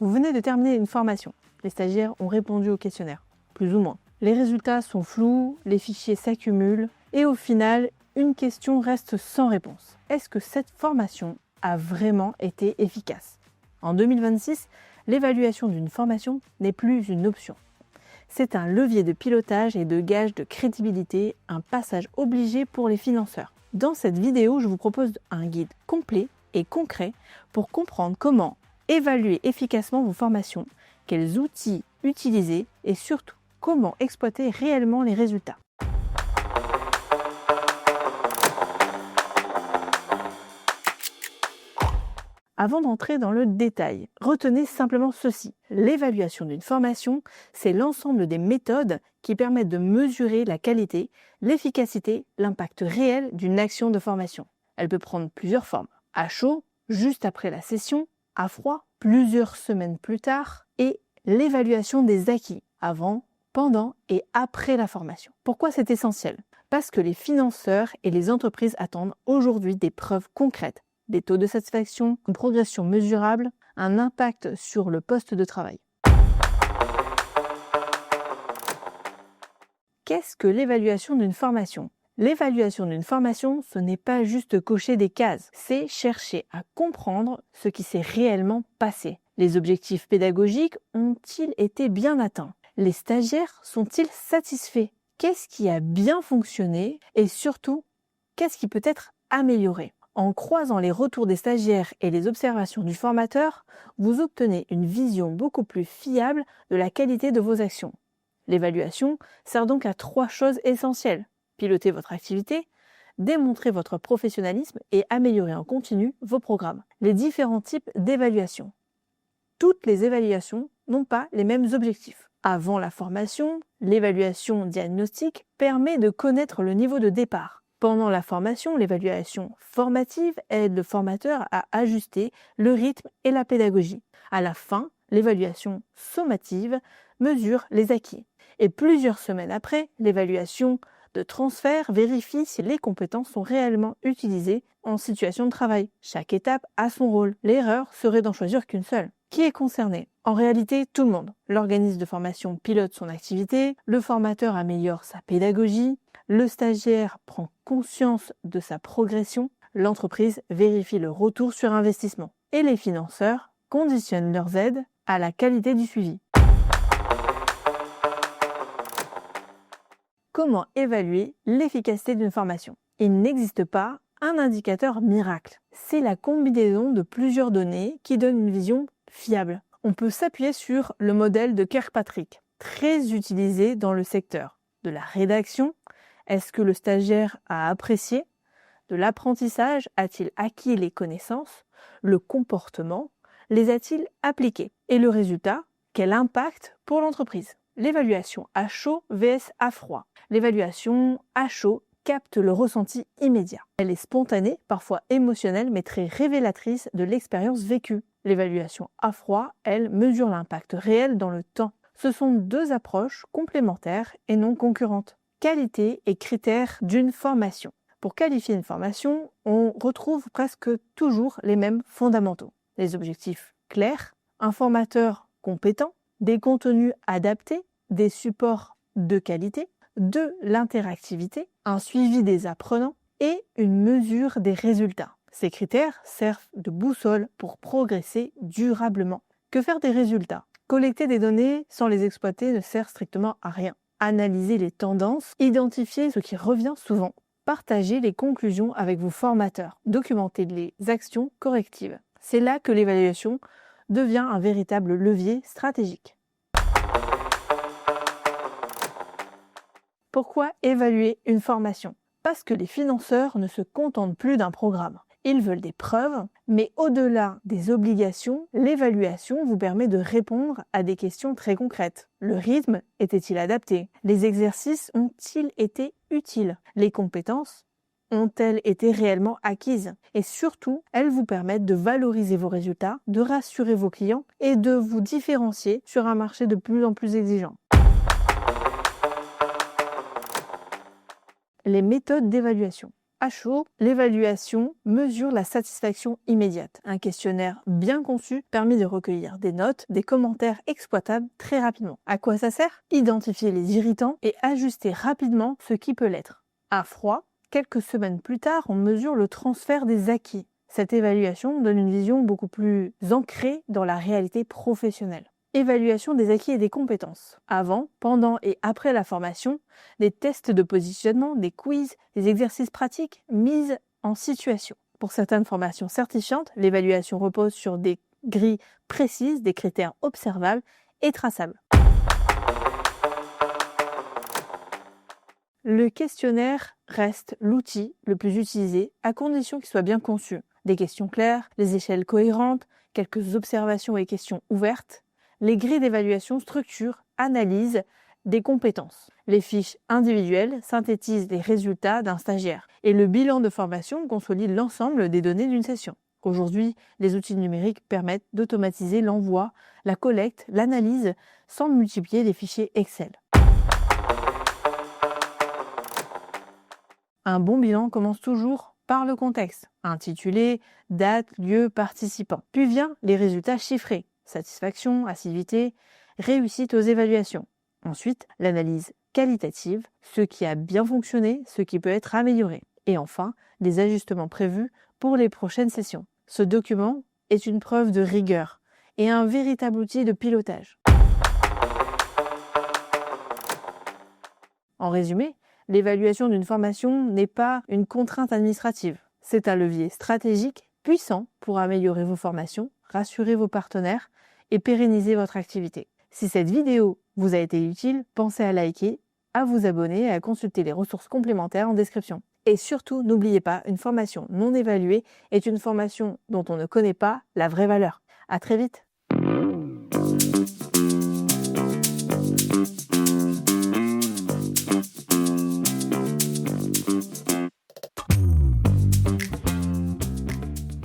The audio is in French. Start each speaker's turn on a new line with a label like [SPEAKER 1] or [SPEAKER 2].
[SPEAKER 1] Vous venez de terminer une formation. Les stagiaires ont répondu au questionnaire, plus ou moins. Les résultats sont flous, les fichiers s'accumulent et au final, une question reste sans réponse. Est-ce que cette formation a vraiment été efficace? En 2026, l'évaluation d'une formation n'est plus une option. C'est un levier de pilotage et de gage de crédibilité, un passage obligé pour les financeurs. Dans cette vidéo, je vous propose un guide complet et concret pour comprendre comment évaluer efficacement vos formations, quels outils utiliser et surtout comment exploiter réellement les résultats. Avant d'entrer dans le détail, retenez simplement ceci. L'évaluation d'une formation, c'est l'ensemble des méthodes qui permettent de mesurer la qualité, l'efficacité, l'impact réel d'une action de formation. Elle peut prendre plusieurs formes. À chaud, juste après la session, à froid, plusieurs semaines plus tard, et l'évaluation des acquis, avant, pendant et après la formation. Pourquoi c'est essentiel? Parce que les financeurs et les entreprises attendent aujourd'hui des preuves concrètes, des taux de satisfaction, une progression mesurable, un impact sur le poste de travail. Qu'est-ce que l'évaluation d'une formation? L'évaluation d'une formation, ce n'est pas juste cocher des cases, c'est chercher à comprendre ce qui s'est réellement passé. Les objectifs pédagogiques ont-ils été bien atteints? Les stagiaires sont-ils satisfaits? Qu'est-ce qui a bien fonctionné? Et surtout, qu'est-ce qui peut être amélioré? En croisant les retours des stagiaires et les observations du formateur, vous obtenez une vision beaucoup plus fiable de la qualité de vos actions. L'évaluation sert donc à 3 choses essentielles. Piloter votre activité, démontrer votre professionnalisme et améliorer en continu vos programmes. Les différents types d'évaluation. Toutes les évaluations n'ont pas les mêmes objectifs. Avant la formation, l'évaluation diagnostique permet de connaître le niveau de départ. Pendant la formation, l'évaluation formative aide le formateur à ajuster le rythme et la pédagogie. À la fin, l'évaluation sommative mesure les acquis. Et plusieurs semaines après, l'évaluation de transfert vérifie si les compétences sont réellement utilisées en situation de travail. Chaque étape a son rôle. L'erreur serait d'en choisir qu'une seule. Qui est concerné? En réalité, tout le monde. L'organisme de formation pilote son activité, le formateur améliore sa pédagogie, le stagiaire prend conscience de sa progression, l'entreprise vérifie le retour sur investissement et les financeurs conditionnent leurs aides à la qualité du suivi. Comment évaluer l'efficacité d'une formation? Il n'existe pas un indicateur miracle. C'est la combinaison de plusieurs données qui donne une vision fiable. On peut s'appuyer sur le modèle de Kirkpatrick, très utilisé dans le secteur de la rédaction. Est-ce que le stagiaire a apprécié? De l'apprentissage, a-t-il acquis les connaissances? Le comportement, les a-t-il appliqués? Et le résultat, quel impact pour l'entreprise? L'évaluation à chaud vs à froid. L'évaluation à chaud capte le ressenti immédiat. Elle est spontanée, parfois émotionnelle, mais très révélatrice de l'expérience vécue. L'évaluation à froid, elle, mesure l'impact réel dans le temps. Ce sont 2 approches complémentaires et non concurrentes. Qualité et critères d'une formation. Pour qualifier une formation, on retrouve presque toujours les mêmes fondamentaux. Les objectifs clairs, un formateur compétent, des contenus adaptés, des supports de qualité, de l'interactivité, un suivi des apprenants et une mesure des résultats. Ces critères servent de boussole pour progresser durablement. Que faire des résultats? Collecter des données sans les exploiter ne sert strictement à rien. Analyser les tendances, identifier ce qui revient souvent, partager les conclusions avec vos formateurs, documenter les actions correctives. C'est là que l'évaluation devient un véritable levier stratégique. Pourquoi évaluer une formation? Parce que les financeurs ne se contentent plus d'un programme. Ils veulent des preuves, mais au-delà des obligations, l'évaluation vous permet de répondre à des questions très concrètes. Le rythme était-il adapté? Les exercices ont-ils été utiles? Les compétences ont-elles été réellement acquises? Et surtout, elles vous permettent de valoriser vos résultats, de rassurer vos clients et de vous différencier sur un marché de plus en plus exigeant. Les méthodes d'évaluation. À chaud, l'évaluation mesure la satisfaction immédiate. Un questionnaire bien conçu permet de recueillir des notes, des commentaires exploitables très rapidement. À quoi ça sert? Identifier les irritants et ajuster rapidement ce qui peut l'être. À froid, quelques semaines plus tard, on mesure le transfert des acquis. Cette évaluation donne une vision beaucoup plus ancrée dans la réalité professionnelle. Évaluation des acquis et des compétences. Avant, pendant et après la formation, des tests de positionnement, des quiz, des exercices pratiques, mise en situation. Pour certaines formations certifiantes, l'évaluation repose sur des grilles précises, des critères observables et traçables. Le questionnaire reste l'outil le plus utilisé à condition qu'il soit bien conçu. Des questions claires, des échelles cohérentes, quelques observations et questions ouvertes. Les grilles d'évaluation structurent, analysent des compétences. Les fiches individuelles synthétisent les résultats d'un stagiaire. Et le bilan de formation consolide l'ensemble des données d'une session. Aujourd'hui, les outils numériques permettent d'automatiser l'envoi, la collecte, l'analyse, sans multiplier les fichiers Excel. Un bon bilan commence toujours par le contexte. Intitulé, date, lieu, participant. Puis vient les résultats chiffrés. Satisfaction, assiduité, réussite aux évaluations. Ensuite, l'analyse qualitative, ce qui a bien fonctionné, ce qui peut être amélioré. Et enfin, les ajustements prévus pour les prochaines sessions. Ce document est une preuve de rigueur et un véritable outil de pilotage. En résumé, l'évaluation d'une formation n'est pas une contrainte administrative. C'est un levier stratégique puissant pour améliorer vos formations, rassurer vos partenaires et pérenniser votre activité. Si cette vidéo vous a été utile, pensez à liker, à vous abonner et à consulter les ressources complémentaires en description. Et surtout, n'oubliez pas, une formation non évaluée est une formation dont on ne connaît pas la vraie valeur. À très vite!